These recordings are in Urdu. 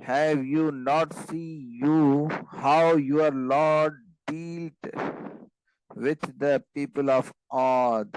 have you not seen you how your Lord dealt with the people of Ad?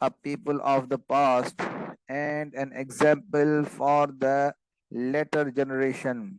a people of the past and an example for the later generation,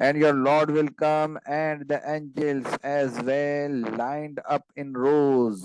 And your Lord will come and the angels as well lined up in rows,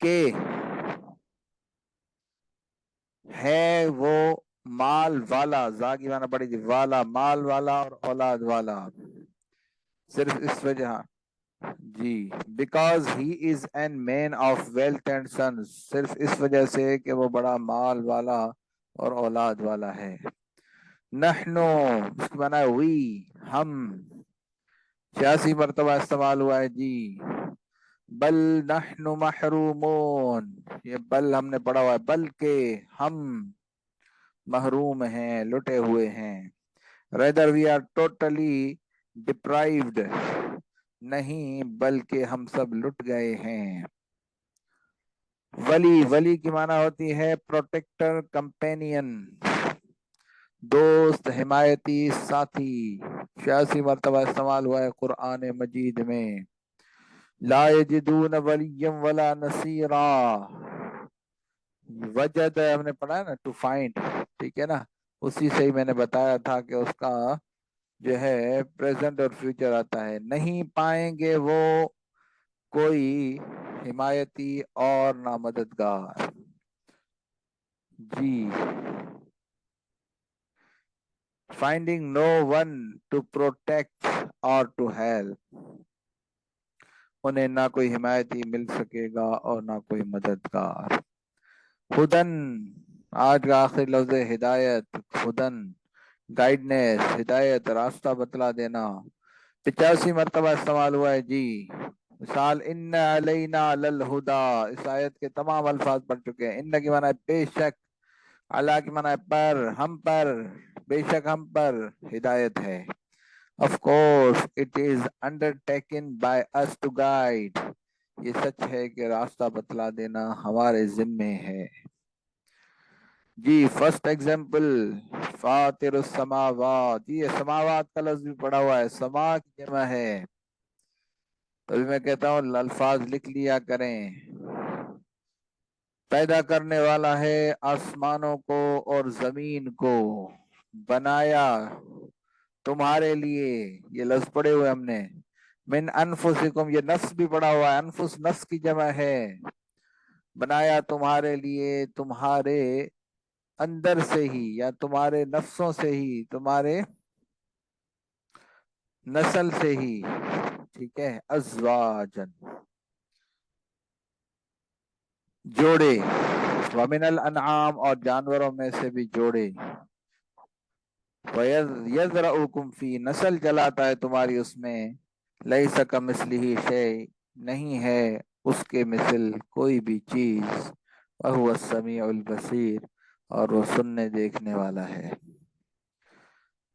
کہ ہے وہ مال والا، زا کی معنی پڑی تھی والا، مال والا اور اولاد والا، صرف اس وجہ، جی because he is an man of wealth and sense, صرف اس وجہ سے کہ وہ بڑا مال والا اور اولاد والا ہے۔ نحنو، اس کی معنی ہے وی، ہم، 86 مرتبہ استعمال ہوا ہے جی۔ بل نحن محرومون، یہ بل ہم نے پڑھا ہوا ہے، بلکہ ہم محروم ہیں، لٹے ہوئے ہیں۔ Rather we are totally deprived, نہیں بلکہ ہم سب لٹ گئے ہیں۔ ولی، ولی کی معنی ہوتی ہے پروٹیکٹر، کمپینین، دوست، حمایتی، ساتھی، 86 مرتبہ استعمال ہوا ہے قرآن مجید میں۔ لا یجدون ولیا ولا نصیرا، وجد ہم نے پڑھا ہے نا ٹو فائنڈ، ٹھیک ہے نا، اسی سے ہی میں نے بتایا تھا کہ اس کا جو ہے پریزنٹ اور فیوچر آتا ہے۔ نہیں پائیں گے وہ کوئی حمایتی اور نہ مددگار، جی۔ finding no one to protect or to help، انہیں نہ کوئی حمایتی مل سکے گا اور نہ کوئی مددگار۔ ہدن، آج کا آخری لفظ ہدایت، ہدن گائیڈنس، ہدایت راستہ بتلا دینا، 85 مرتبہ استعمال ہوا ہے جی۔ مثال ان علینا للہدا، اس آیت کے تمام الفاظ پڑھ چکے ہیں۔ ان کی معنی ہے بے شک، اللہ کی معنی ہے پر، ہم پر، بے شک ہم پر ہدایت ہے۔ Of course it is undertaken by us to guide، یہ سچ ہے کہ راستہ بتلا دینا ہمارے ذمے ہے جی۔ فرسٹ ایگزامپل فاطر السماوات، یہ سماوات کا لفظ بھی پڑا ہوا ہے، سما کی جمع ہے، تبھی میں کہتا ہوں الفاظ لکھ لیا کریں۔ پیدا کرنے والا ہے آسمانوں کو اور زمین کو، بنایا تمہارے لیے، یہ لفظ پڑے ہوئے ہم نے۔ من انفسکم، یہ نفس بھی پڑا ہوا ہے، انفس نفس کی جمع ہے۔ بنایا تمہارے لیے تمہارے اندر سے ہی یا تمہارے نفسوں سے ہی، تمہارے نسل سے ہی، ٹھیک ہے، ازواجن، جوڑے، ومن الانعام، اور جانوروں میں سے بھی جوڑے، یذرؤکم فی، نسل چلاتا ہے تمہاری اس میں، لیس کمثلہ شیء، نہیں ہے اس کے مثل کوئی بھی چیز، وہو السمیع البصیر، اور وہ سننے دیکھنے والا ہے۔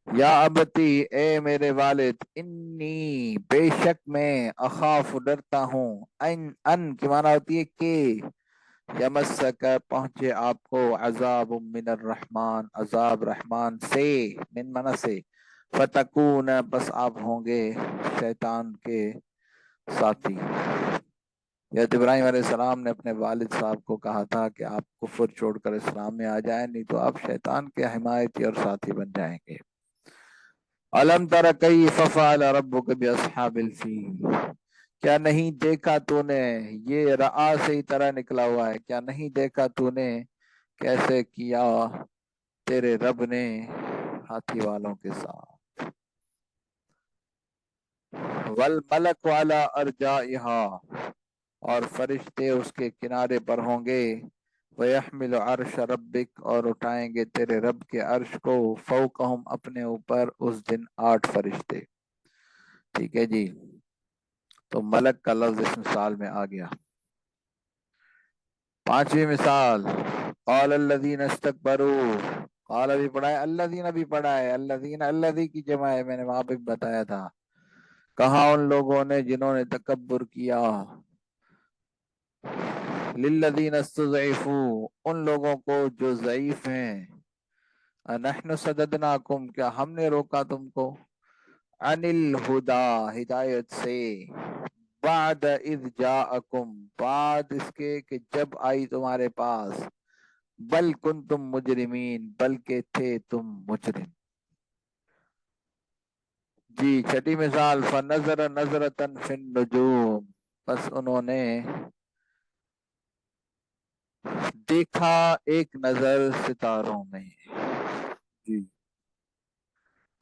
یا ابتی، اے میرے والد، انی، بے شک میں، اخاف، ڈرتا ہوں، ان کی معنی ہوتی ہے کہ، یمسک، پہنچے آپ کو، عذاب من الرحمن، عذاب رحمان سے، من معنی سے، فتکون، بس آپ ہوں گے شیطان کے ساتھی۔ حضرت ابراہیم علیہ السلام نے اپنے والد صاحب کو کہا تھا کہ آپ کفر چھوڑ کر اسلام میں آ جائیں، نہیں تو آپ شیطان کے حمایتی اور ساتھی بن جائیں گے۔ الم تر کیف فعل ربک باصحاب الفیل، کیا نہیں دیکھا تو نے، یہ رآ سے ہی طرح نکلا ہوا ہے، کیا نہیں دیکھا تو نے کیسے کیا تیرے رب نے ہاتھی والوں کے ساتھ۔ والملک علی ارجائها، اور فرشتے اس کے کنارے پر ہوں گے، وَيَحْمِلُ عَرْشَ رَبِّكَ، اور اٹھائیں گے تیرے رب کے عرش کو، فوقہم، اپنے اوپر، اس دن 8 فرشتے، ٹھیک ہے جی۔ تو ملک کا لفظ اس مثال میں آ گیا۔ 5ویں مثال، قال الذین استکبروا، قال بھی پڑھا ہے، الذین بھی پڑھا ہے، الذین، الذی کی جمع ہے، میں نے وہاں پہ بتایا تھا، کہا ان لوگوں نے جنہوں نے تکبر کیا، للذین استضعفوا، ان لوگوں کو جو ضعیف ہیں، نحن صددناکم، کیا ہم نے روکا تم کو، عن الہدا، ہدایت سے، بعد اذ جاءکم، بعد اس کے کہ جب آئی تمہارے پاس، بل کنتم مجرمین، بلکہ تھے تم مجرم جی۔ 6 مثال، فنظر نظرة فی النجوم، بس انہوں نے دیکھا ایک نظر ستاروں میں. جی.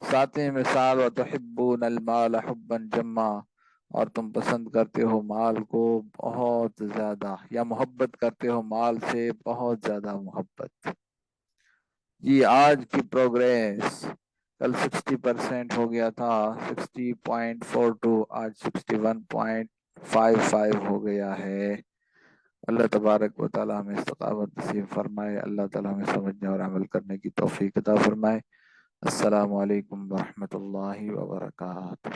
ساتویں مثال وتحبون المال حبا جما، اور تم پسند کرتے ہو مال کو بہت زیادہ، یا محبت کرتے ہو مال سے بہت زیادہ محبت. جی آج کی پروگریس، کل 60% ہو گیا تھا، 60.42، آج 61.55 ہو گیا ہے. اللہ تبارک و تعالی ہمیں استقامت نصیب فرمائے، اللہ تعالی ہمیں سمجھنے اور عمل کرنے کی توفیق عطا فرمائے. السلام علیکم ورحمۃ اللہ وبرکاتہ.